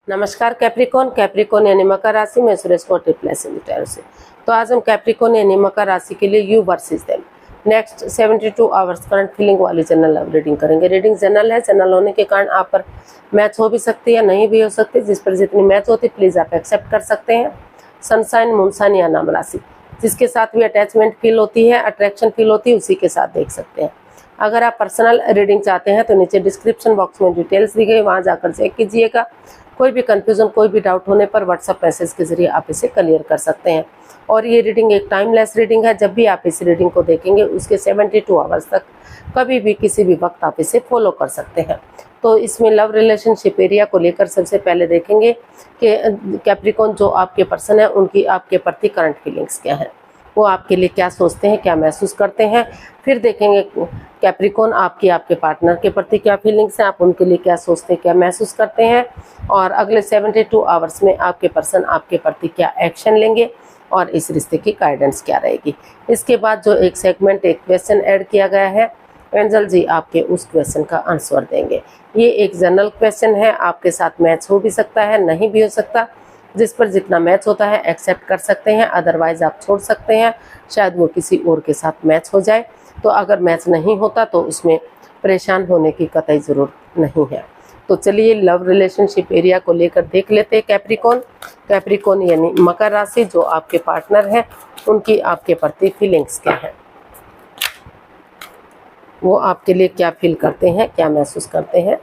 नमस्कार Capricorn. Capricorn यानी मकर राशि में सुरेश कोटी प्लस इंडिटर से। तो आज हम कैप्रिकॉन यानी मकर राशि के लिए you versus them next 72 hours current feeling वाली जनरल लव रीडिंग करेंगे। रीडिंग जनरल है, जनरल होने के कारण आप पर मैच हो भी सकती है, नहीं भी हो सकती। जिस पर जितनी मैच होती प्लीज आप एक्सेप्ट कर सकते हैं। सनसाइन, मूनसाइन या नाम राशि जिसके साथ भी अटैचमेंट फील होती है, अट्रैक्शन फील होती है, उसी के साथ देख सकते हैं। अगर आप पर्सनल रीडिंग चाहते हैं तो नीचे डिस्क्रिप्शन बॉक्स में डिटेल्स दी गई, वहां जाकर चेक कीजिएगा। कोई भी कंफ्यूजन, कोई भी डाउट होने पर व्हाट्सएप मैसेज के जरिए आप इसे क्लियर कर सकते हैं। और ये रीडिंग एक टाइमलेस रीडिंग है। जब भी आप इस रीडिंग को देखेंगे उसके 72 आवर्स तक कभी भी किसी भी वक्त आप इसे फॉलो कर सकते हैं। तो इसमें लव रिलेशनशिप एरिया को लेकर सबसे पहले देखेंगे कि कैप्रिकॉन जो आपके पर्सन है उनकी आपके प्रति करंट फीलिंग्स क्या है, वो आपके लिए क्या सोचते हैं, क्या महसूस करते हैं। फिर देखेंगे कैप्रिकॉन आपके पार्टनर के प्रति क्या फीलिंग्स हैं, आप उनके लिए क्या सोचते हैं, क्या महसूस करते हैं। और अगले 72 आवर्स में आपके पर्सन आपके प्रति क्या एक्शन लेंगे और इस रिश्ते की गाइडेंस क्या रहेगी। इसके बाद जो एक सेगमेंट, एक क्वेश्चन ऐड किया गया है, एंजल जी आपके उस क्वेश्चन का आंसर देंगे। ये एक जनरल क्वेश्चन है, आपके साथ मैच हो भी सकता है, नहीं भी हो सकता। जिस पर जितना मैच होता है एक्सेप्ट कर सकते हैं, अदरवाइज आप छोड़ सकते हैं, शायद वो किसी और के साथ मैच हो जाए। तो अगर मैच नहीं होता तो उसमें परेशान होने की कतई ज़रूरत नहीं है। तो चलिए लव रिलेशनशिप एरिया को लेकर देख लेते हैं। कैप्रिकॉन यानी मकर राशि जो आपके पार्टनर हैं उनकी आपके प्रति फीलिंग्स क्या है, वो आपके लिए क्या फील करते हैं, क्या महसूस करते हैं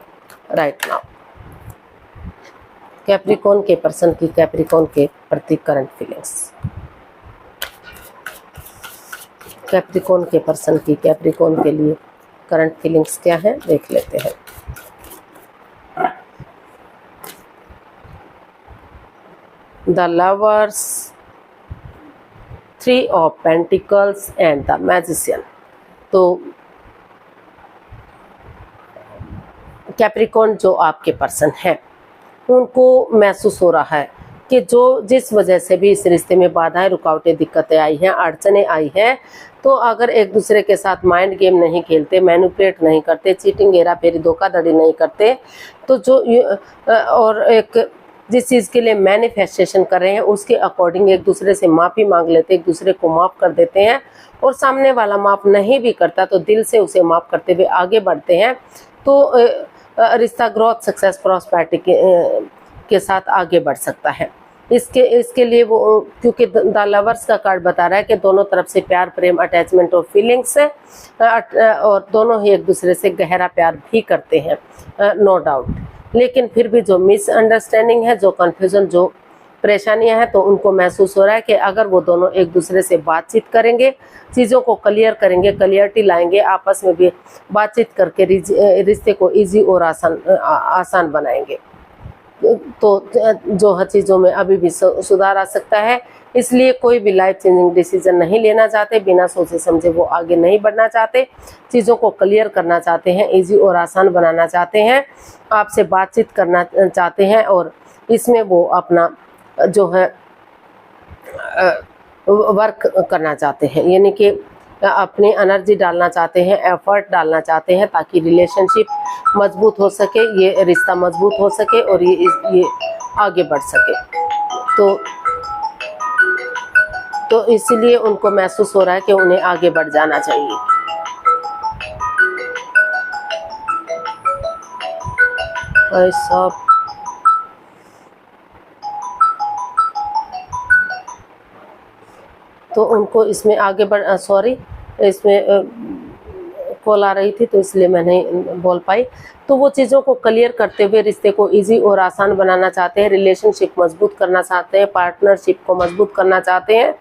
राइट नाउ। कैप्रिकॉन के पर्सन की कैप्रिकॉन के प्रति करंट फीलिंग्स। कैप्रिकॉन के पर्सन की कैप्रिकॉन के लिए करंट फीलिंग्स क्या है देख लेते हैं। The lovers, 3 of pentacles and the magician. तो कैप्रिकॉन जो आपके पर्सन है उनको महसूस हो रहा है कि जो जिस वजह से भी इस रिश्ते में बाधाएं, रुकावटें, दिक्कतें आई हैं, अड़चने आई हैं, तो अगर एक दूसरे के साथ माइंड गेम नहीं खेलते, मैनिपुलेट नहीं करते, चीटिंग, हेरा फेरी, धोखाधड़ी नहीं करते, तो जो और एक जिस चीज़ के लिए मैनिफेस्टेशन कर रहे हैं उसके अकॉर्डिंग एक दूसरे से माफ़ी मांग लेते, एक दूसरे को माफ़ कर देते हैं। और सामने वाला माफ़ नहीं भी करता तो दिल से उसे माफ़ करते हुए आगे बढ़ते हैं। तो रिश्ता ग्रोथ, सक्सेस, प्रॉस्पेरिटी के साथ आगे बढ़ सकता है। इसके लिए वो, क्योंकि द लवर्स का कार्ड बता रहा है कि दोनों तरफ से प्यार, प्रेम, अटैचमेंट और फीलिंग्स है, और दोनों ही एक दूसरे से गहरा प्यार भी करते हैं, नो डाउट। लेकिन फिर भी जो मिसअंडरस्टैंडिंग है, जो कन्फ्यूजन, जो परेशानियां हैं, तो उनको महसूस हो रहा है कि अगर वो दोनों एक दूसरे से बातचीत करेंगे, चीज़ों को क्लियर करेंगे, क्लियरिटी लाएंगे, आपस में भी बातचीत करके रिश्ते को इजी और आसान बनाएंगे, तो जो हर चीज़ों में अभी भी सुधार आ सकता है। इसलिए कोई भी लाइफ चेंजिंग डिसीजन नहीं लेना चाहते, बिना सोचे समझे वो आगे नहीं बढ़ना चाहते, चीज़ों को क्लियर करना चाहते हैं, इजी और आसान बनाना चाहते हैं, आपसे बातचीत करना चाहते हैं। और इसमें वो अपना जो है वर्क करना चाहते हैं, यानी कि अपनी एनर्जी डालना चाहते हैं, एफर्ट डालना चाहते हैं, ताकि रिलेशनशिप मजबूत हो सके, ये रिश्ता मजबूत हो सके और ये आगे बढ़ सके। तो इसीलिए उनको महसूस हो रहा है कि उन्हें आगे बढ़ जाना चाहिए। सब तो उनको इसमें आगे बढ़, सॉरी इसमें कॉल आ रही थी तो इसलिए मैं नहीं बोल पाई। तो वो चीज़ों को क्लियर करते हुए रिश्ते को इजी और आसान बनाना चाहते हैं, रिलेशनशिप मजबूत करना चाहते हैं, पार्टनरशिप को मजबूत करना चाहते हैं,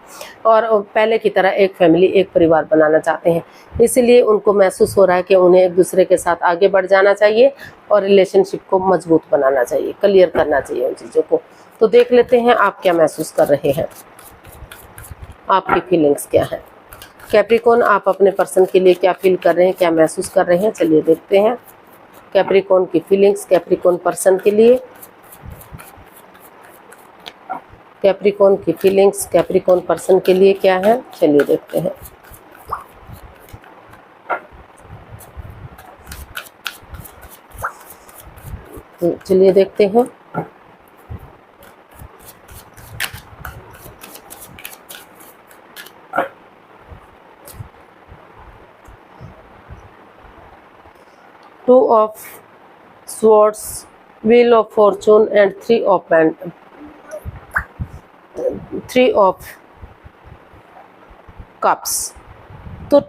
और पहले की तरह एक फैमिली, एक परिवार बनाना चाहते हैं। इसलिए उनको महसूस हो रहा है कि उन्हें एक दूसरे के साथ आगे बढ़ जाना चाहिए और रिलेशनशिप को मजबूत बनाना चाहिए, क्लियर करना चाहिए उन चीज़ों को। तो देख लेते हैं आप क्या महसूस कर रहे हैं, आपकी फीलिंग्स क्या है। कैप्रिकॉन आप अपने पर्सन के लिए क्या फील कर रहे हैं, क्या महसूस कर रहे हैं, चलिए देखते हैं कैप्रिकॉन की फीलिंग्स कैप्रिकॉन पर्सन के लिए। कैप्रिकॉन की फीलिंग्स कैप्रिकॉन पर्सन के लिए क्या है, चलिए देखते हैं। तो चलिए देखते हैं। 2 of swords, wheel of fortune and 3 of cups। तो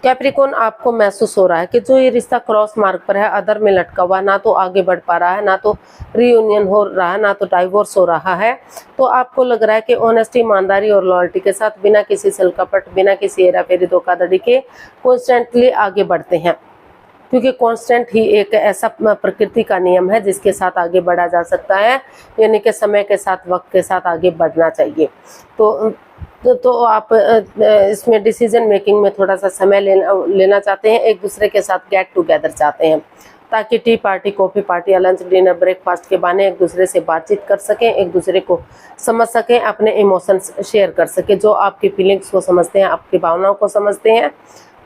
कैप्रिकॉन आपको महसूस हो रहा है कि जो ये रिश्ता क्रॉस मार्ग पर है, अदर में लटका हुआ, ना तो आगे बढ़ पा रहा है, ना तो रीयूनियन हो रहा है, ना तो डाइवोर्स हो रहा है। तो आपको लग रहा है कि ऑनेस्टी, ईमानदारी और लॉयल्टी के साथ बिना किसी छल कपट, बिना किसी हेरा फेरी, धोखाधड़ी के कॉन्स्टेंटली आगे बढ़ते हैं, क्योंकि कांस्टेंट ही एक ऐसा प्रकृति का नियम है जिसके साथ आगे बढ़ा जा सकता है, यानी कि समय के साथ, वक्त के साथ आगे बढ़ना चाहिए। तो आप इसमें डिसीजन मेकिंग में थोड़ा सा समय लेना चाहते हैं, एक दूसरे के साथ गेट टुगेदर चाहते हैं, ताकि टी पार्टी, कॉफ़ी पार्टी या लंच, डिनर, ब्रेकफास्ट के बहाने एक दूसरे से बातचीत कर सकें, एक दूसरे को समझ सकें, अपने इमोशंस शेयर कर सकें। जो आपकी फीलिंग्स को समझते हैं, आपकी भावनाओं को समझते हैं,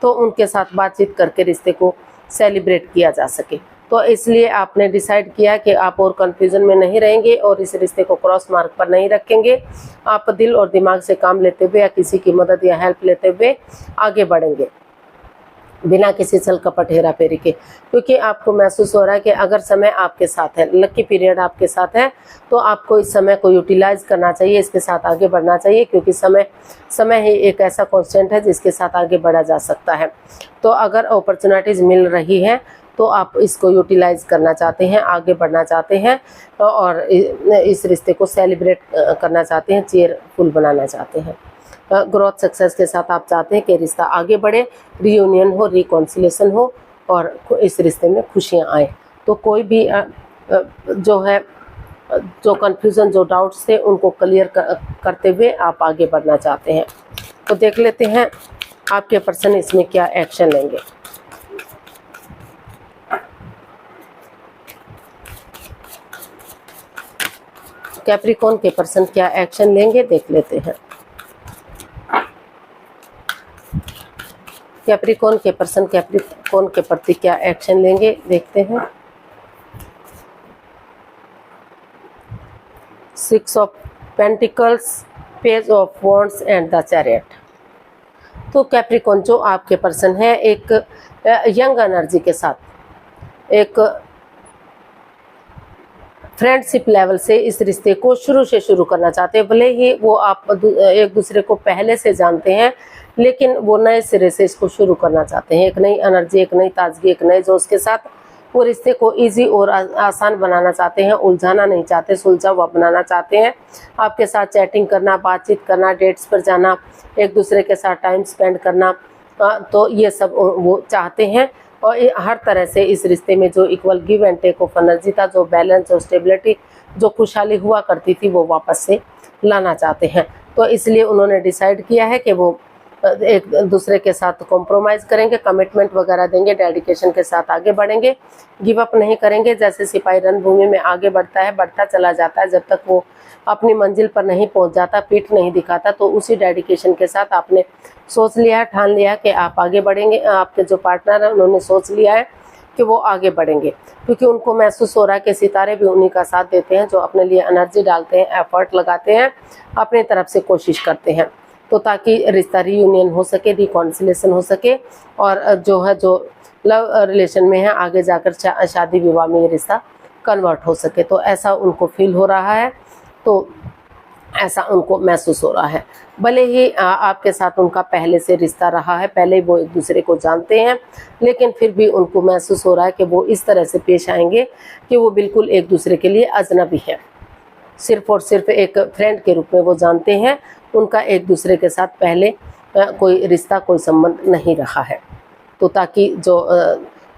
तो उनके साथ बातचीत करके रिश्ते को सेलिब्रेट किया जा सके। तो इसलिए आपने डिसाइड किया कि आप और कंफ्यूजन में नहीं रहेंगे और इस रिश्ते को क्रॉस मार्ग पर नहीं रखेंगे। आप दिल और दिमाग से काम लेते हुए या किसी की मदद या हेल्प लेते हुए आगे बढ़ेंगे, बिना किसी छल कपट, हेरा फेरी के, क्योंकि आपको महसूस हो रहा है कि अगर समय आपके साथ है, लकी पीरियड आपके साथ है, तो आपको इस समय को यूटिलाइज करना चाहिए, इसके साथ आगे बढ़ना चाहिए, क्योंकि समय ही एक ऐसा कांस्टेंट है जिसके साथ आगे बढ़ा जा सकता है। तो अगर अपॉर्चुनिटीज मिल रही है तो आप इसको यूटिलाइज करना चाहते हैं, आगे बढ़ना चाहते हैं और इस रिश्ते को सेलिब्रेट करना चाहते हैं, चीयरफुल बनाना चाहते हैं। ग्रोथ सक्सेस के साथ आप चाहते हैं कि रिश्ता आगे बढ़े, रीयूनियन हो, रिकॉन्सिलेशन हो और इस रिश्ते में खुशियां आए। तो कोई भी जो कन्फ्यूज़न, जो डाउट्स थे, उनको क्लियर करते हुए आप आगे बढ़ना चाहते हैं। तो देख लेते हैं आपके पर्सन इसमें क्या एक्शन लेंगे। कैप्रिकॉन के पर्सन क्या एक्शन लेंगे, देख लेते हैं। कैप्रिकॉन के पर्सन कैप्रिकॉन के प्रति क्या एक्शन लेंगे, देखते हैं। 6 of pentacles, page of wands and the chariot. तो कैप्रिकॉन जो आपके पर्सन है, एक यंग एनर्जी के साथ, एक फ्रेंडशिप लेवल से इस रिश्ते को शुरू करना चाहते हैं। भले ही वो आप एक दूसरे को पहले से जानते हैं, लेकिन वो नए सिरे से इसको शुरू करना चाहते हैं। एक नई एनर्जी, एक नई ताजगी, एक नए जोश के साथ वो रिश्ते को इजी और आसान बनाना चाहते हैं, उलझाना नहीं चाहते, सुलझा हुआ बनाना चाहते हैं। आपके साथ चैटिंग करना, बातचीत करना, डेट्स पर जाना, एक दूसरे के साथ टाइम स्पेंड करना, तो ये सब वो चाहते हैं। और हर तरह से इस रिश्ते में जो equal give and take of energy था, जो बैलेंस, जो स्टेबिलिटी, जो खुशहाली हुआ करती थी, वो वापस से लाना चाहते हैं। तो इसलिए उन्होंने डिसाइड किया है कि वो एक दूसरे के साथ कॉम्प्रोमाइज़ करेंगे, कमिटमेंट वगैरह देंगे, डेडिकेशन के साथ आगे बढ़ेंगे, गिव अप नहीं करेंगे। जैसे सिपाही रणभूमि में आगे बढ़ता है, बढ़ता चला जाता है, जब तक वो अपनी मंजिल पर नहीं पहुंच जाता, पीठ नहीं दिखाता, तो उसी डेडिकेशन के साथ आपने सोच लिया है, ठान लिया है कि आप आगे बढ़ेंगे। आपके जो पार्टनर हैं उन्होंने सोच लिया है कि वो आगे बढ़ेंगे, क्योंकि उनको महसूस हो रहा है कि सितारे भी उन्हीं का साथ देते हैं, जो अपने लिए एनर्जी डालते हैं, एफर्ट लगाते हैं, अपनी तरफ से कोशिश करते हैं, तो ताकि रिश्ता रीयूनियन हो सके, रिकॉन्सिलेशन हो सके और जो लव रिलेशन में है, आगे जाकर शादी विवाह में ये रिश्ता कन्वर्ट हो सके। तो ऐसा उनको फील हो रहा है, तो ऐसा उनको महसूस हो रहा है। भले ही आपके साथ उनका पहले से रिश्ता रहा है, पहले वो एक दूसरे को जानते हैं, लेकिन फिर भी उनको महसूस हो रहा है कि वो इस तरह से पेश आएंगे कि वो बिल्कुल एक दूसरे के लिए अजनबी है, सिर्फ और सिर्फ एक फ्रेंड के रूप में वो जानते हैं। उनका एक दूसरे के साथ पहले कोई रिश्ता, कोई संबंध नहीं रहा है। तो ताकि जो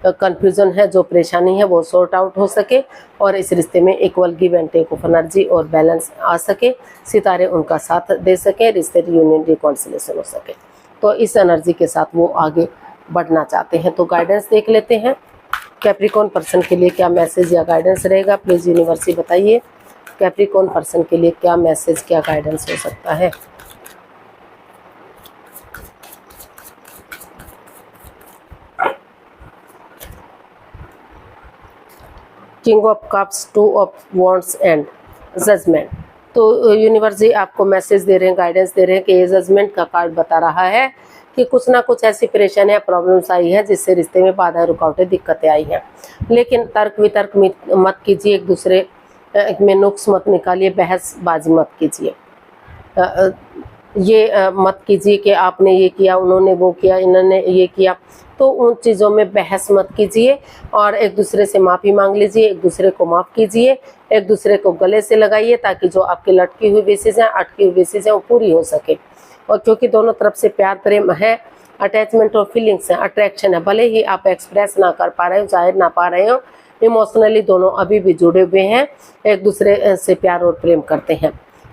कन्फ्यूज़न है, जो परेशानी है, वो सॉर्ट आउट हो सके और इस रिश्ते में equal give and take of energy और बैलेंस आ सके, सितारे उनका साथ दे सके, रिश्ते रियूनियन, रिकॉन्सिलेशन हो सके। तो इस एनर्जी के साथ वो आगे बढ़ना चाहते हैं। तो गाइडेंस देख लेते हैं, कैप्रिकॉन पर्सन के लिए क्या मैसेज या गाइडेंस रहेगा, प्लीज़ यूनिवर्स बताइए। कैप्रिकॉन पर्सन के लिए क्या मैसेज, क्या गाइडेंस हो सकता है। King of cups, 2 of wands and judgement. तो यूनिवर्स जी आपको मैसेज दे रहे हैं, गाइडेंस दे रहे हैं कि ये जजमेंट का कार्ड बता रहा है कि कुछ ना कुछ ऐसी परेशानियां प्रॉब्लम्स आई है जिससे रिश्ते में बाधा रुकावटें दिक्कतें आई हैं। लेकिन तर्क वितर्क मत कीजिए, एक दूसरे में नुक्स मत निकालिए, बहसबाजी मत कीजिए। ये मत कीजिए कि आपने ये किया, उन्होंने वो किया, इन्होंने ये किया, तो उन चीज़ों में बहस मत कीजिए और एक दूसरे से माफ़ी मांग लीजिए, एक दूसरे को माफ़ कीजिए, एक दूसरे को गले से लगाइए ताकि जो आपकी लटकी हुई विशेष हैं, अटकी हुई विशेष हैं, वो पूरी हो सके। और क्योंकि दोनों तरफ से प्यार प्रेम है, अटैचमेंट और फीलिंग्स है, अट्रैक्शन है, भले ही आप एक्सप्रेस ना कर पा रहे हो, जाहिर ना पा रहे हो, इमोशनली दोनों अभी भी जुड़े हुए हैं, एक दूसरे से प्यार और प्रेम करते हैं।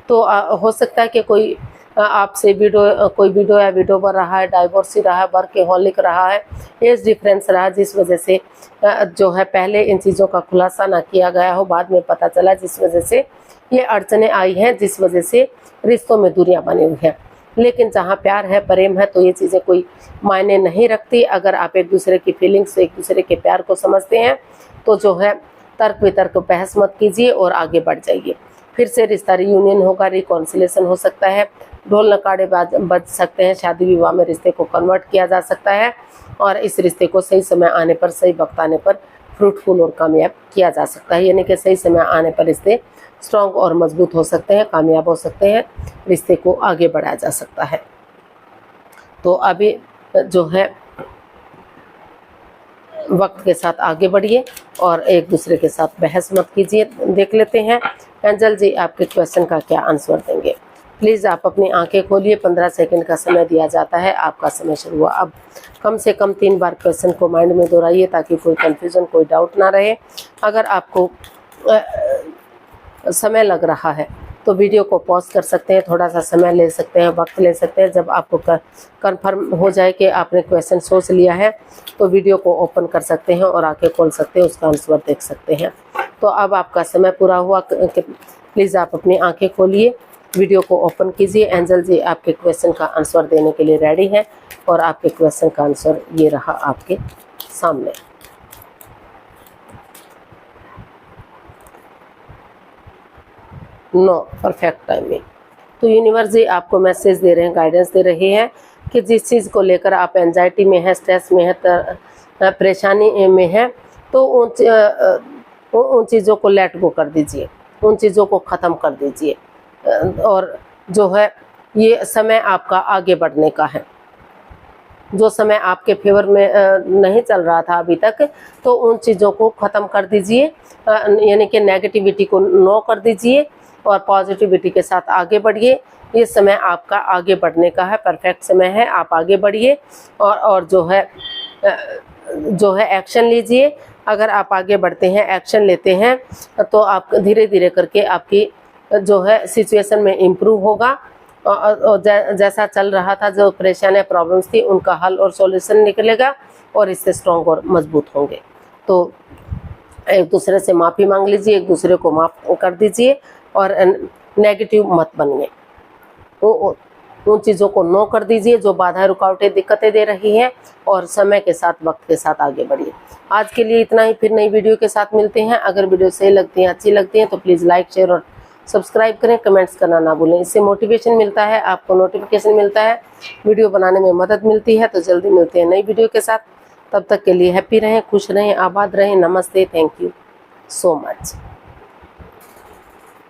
तो हो सकता है कि कोई आपसे कोई वीडियो या वीडियो बन रहा है, डाइवोर्सी रहा है, वर्कहोलिक रहा है, एज डिफरेंस रहा, जिस वजह से जो है पहले इन चीज़ों का खुलासा ना किया गया हो, बाद में पता चला, जिस वजह से ये अड़चनें आई हैं, जिस वजह से रिश्तों में दूरियां बनी हुई हैं। लेकिन जहाँ प्यार है, प्रेम है, तो ये चीज़ें कोई मायने नहीं रखती। अगर आप एक दूसरे की फीलिंग्स, एक दूसरे के प्यार को समझते हैं तो जो है तर्क वितर्क बहस मत कीजिए और आगे बढ़ जाइए। फिर से रिश्ता रियूनियन होगा, रिकॉन्सिलेशन हो सकता है, ढोल नकाड़े बज सकते हैं, शादी विवाह में रिश्ते को कन्वर्ट किया जा सकता है और इस रिश्ते को सही समय आने पर, सही वक्त आने पर फ्रूटफुल और कामयाब किया जा सकता है। यानी कि सही समय आने पर रिश्ते स्ट्रॉन्ग और मजबूत हो सकते हैं, कामयाब हो सकते हैं, रिश्ते को आगे बढ़ाया जा सकता है। तो अभी जो है वक्त के साथ आगे बढ़िए और एक दूसरे के साथ बहस मत कीजिए। देख लेते हैं एंजल जी आपके क्वेश्चन का क्या आंसर देंगे। प्लीज़ आप अपनी आंखें खोलिए, 15 सेकंड का समय दिया जाता है, आपका समय शुरू हुआ। अब कम से कम 3 बार क्वेश्चन को माइंड में दोहराइए ताकि कोई कंफ्यूजन, कोई डाउट ना रहे। अगर आपको समय लग रहा है तो वीडियो को पॉज कर सकते हैं, थोड़ा सा समय ले सकते हैं, वक्त ले सकते हैं। जब आपको कंफर्म हो जाए कि आपने क्वेश्चन सोच लिया है तो वीडियो को ओपन कर सकते हैं और आंखें खोल सकते हैं, उसका आंसर देख सकते हैं। तो अब आपका समय पूरा हुआ, प्लीज़ आप अपनी आंखें खोलिए, वीडियो को ओपन कीजिए। एंजल जी आपके क्वेश्चन का आंसर देने के लिए रेडी हैं और आपके क्वेश्चन का आंसर ये रहा आपके सामने। No, perfect timing. तो यूनिवर्स जी आपको मैसेज दे रहे हैं, गाइडेंस दे रही है कि जिस चीज़ को लेकर आप एंजाइटी में है, स्ट्रेस में है, परेशानी में है, तो उन चीज़ों को लेट गो कर दीजिए, उन चीज़ों को ख़त्म कर दीजिए। और जो है ये समय आपका आगे बढ़ने का है। जो समय आपके फेवर में नहीं चल रहा था अभी तक, तो उन चीज़ों को ख़त्म कर दीजिए, यानी कि नेगेटिविटी को नो कर दीजिए और पॉजिटिविटी के साथ आगे बढ़िए। ये समय आपका आगे बढ़ने का है, परफेक्ट समय है, आप आगे बढ़िए और जो है एक्शन लीजिए। अगर आप आगे बढ़ते हैं, एक्शन लेते हैं, तो आप धीरे धीरे करके आपकी जो है सिचुएशन में इम्प्रूव होगा और जैसा चल रहा था, जो परेशानियाँ प्रॉब्लम्स थी, उनका हल और सॉल्यूशन निकलेगा और इससे स्ट्रॉन्ग और मजबूत होंगे। तो एक दूसरे से माफ़ी मांग लीजिए, एक दूसरे को माफ़ कर दीजिए और नेगेटिव मत बनिए। उन चीज़ों को नो कर दीजिए जो बाधा रुकावटें दिक्कतें दे रही हैं और समय के साथ, वक्त के साथ आगे बढ़िए। आज के लिए इतना ही, फिर नई वीडियो के साथ मिलते हैं। अगर वीडियो सही लगती है, अच्छी लगती है, तो प्लीज़ लाइक, शेयर और सब्सक्राइब करें, कमेंट्स करना ना भूलें। इससे मोटिवेशन मिलता है, आपको नोटिफिकेशन मिलता है, वीडियो बनाने में मदद मिलती है। तो जल्दी मिलते हैं नई वीडियो के साथ। तब तक के लिए हैप्पी रहें, खुश रहें, आबाद रहें। नमस्ते, थैंक यू सो मच।